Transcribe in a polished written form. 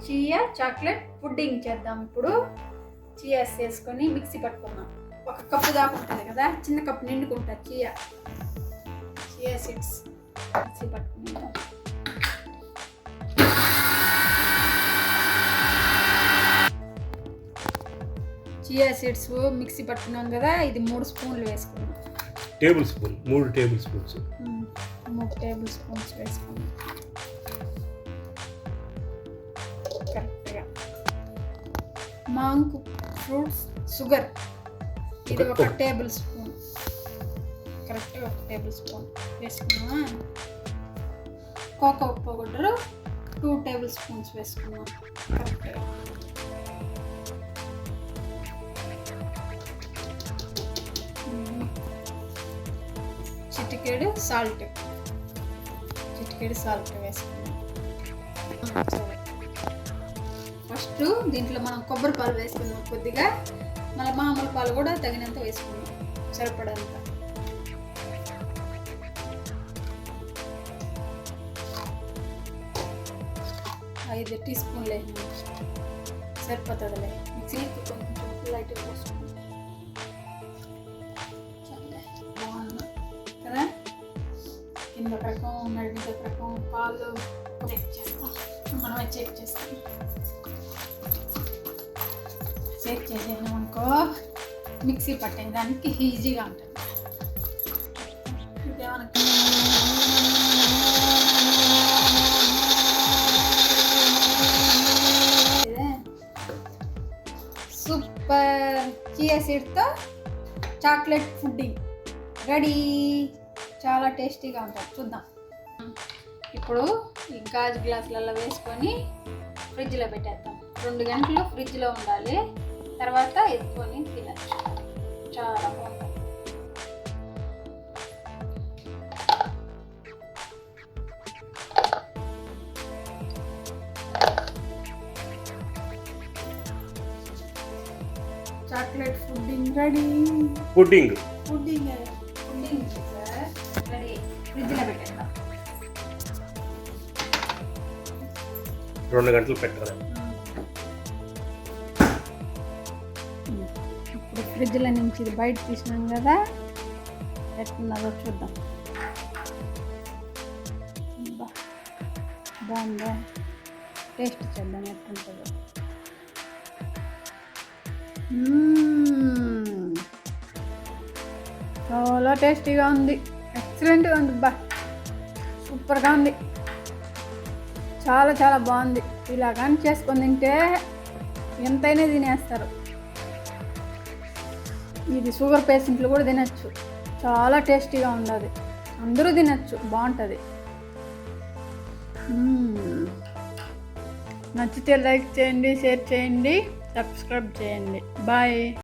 Chia chocolate pudding చేద్దాం. ఇప్పుడు చియాస్ వేసుకొని మిక్సీ పట్టుకుందాం. ఒక కప్పు దాకా ఉంటుంది కదా, చిన్న కప్పు నిండుకుంటుంది చియా సీడ్స్ మిక్సీ పట్టుకుందాం. చియా సీడ్స్ మిక్సీ పట్టుకున్నాం కదా, ఇది 3 స్పూన్లు వేసుకున్నాం. Table spoon 3 table spoons 3 table spoons వేసుకున్నాం కరెక్ట్గా. మాంక్ ఫ్రూట్స్ షుగర్ ఇది 1 టేబుల్ స్పూన్, కరెక్ట్గా 1 టేబుల్ స్పూన్ వేసుకున్నామా. కోకో పౌడర్ 2 టేబుల్ స్పూన్స్ వేసుకున్నాం కరెక్ట్గా. చిటికెడు సాల్ట్ వేసుకున్నాం. ఫస్ట్ దీంట్లో మనం కొబ్బరి పాలు వేసుకున్నాం కొద్దిగా, మళ్ళీ మామూలు పాలు కూడా తగినంత వేసుకున్నాం, సరిపడంత. ఐదు టీ స్పూన్లు వేసినాం, సరిపోతుందిలే. మిక్సీకి కొంచెం లైట్గా పోసుకున్నాం కదా. కింద రకం నడిమిద రకం పాలు చెక్ చేస్తాం, మనమే చెక్ చేస్తాం. చెక్ చేసేసామనుకో మిక్సీ పట్టేదానికి ఈజీగా ఉంటుంది. సూపర్ చియా సీడ్స్తో చాక్లెట్ పుడ్డింగ్ రెడీ. చాలా టేస్టీగా ఉంటుంది. చూద్దాం. ఇప్పుడు ఈ గాజు గ్లాసులలో వేసుకొని ఫ్రిడ్జ్లో పెట్టేద్దాం. 2 గంటలు ఫ్రిడ్జ్లో ఉండాలి, తర్వాత ఎత్తుకొని తినచ్చు. చాలా బాగుంటుంది. Chocolate pudding ready. Pudding sir ready. ఫ్రిడ్జ్లో పెట్టేద్దాం. 2 గంటలు పెట్టాలి. ఇప్పుడు ఫ్రిడ్జ్లో నుంచి ఇది బయట తీసినాం కదా, ఎట్లున్నదో చూద్దాం. బాగుందా? టేస్ట్ చేద్దాం ఎట్లుంటుందో. చాలా టేస్టీగా ఉంది, ఎక్సలెంట్గా ఉంది. సూపర్గా ఉంది, చాలా చాలా బాగుంది. ఇలా కానీ చేసుకొని తింటే ఎంతైనా తినేస్తారు. ఇది షుగర్ పేషెంట్లు కూడా తినచ్చు. చాలా టేస్టీగా ఉండదు, అందరూ తినచ్చు, బాగుంటుంది. నచ్చితే లైక్ చేయండి, షేర్ చేయండి, సబ్స్క్రైబ్ చేయండి. బాయ్.